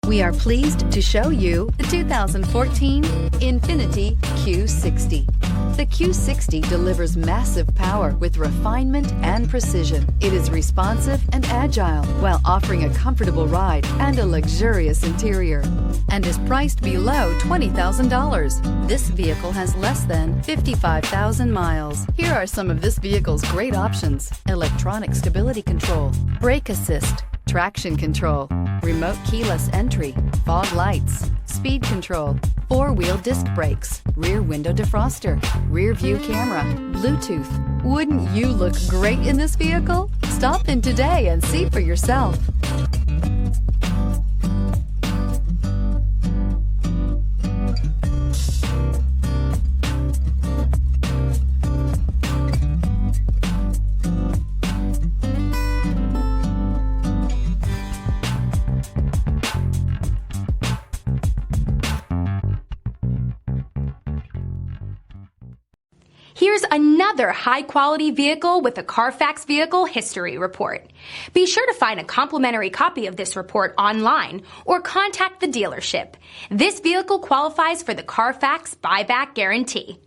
We are pleased to show you the 2014 INFINITI Q60. The Q60 delivers massive power with refinement and precision. It is responsive and agile while offering a comfortable ride and a luxurious interior, and is priced below $20,000. This vehicle has less than 55,000 miles. Here are some of this vehicle's great options: electronic stability control, brake assist, traction control, remote keyless entry, fog lights, speed control, four-wheel disc brakes, rear window defroster, rear view camera, Bluetooth. Wouldn't you look great in this vehicle? Stop in today and see for yourself. Here's another high-quality vehicle with a CARFAX Vehicle History Report. Be sure to find a complimentary copy of this report online or contact the dealership. This vehicle qualifies for the CARFAX Buyback Guarantee.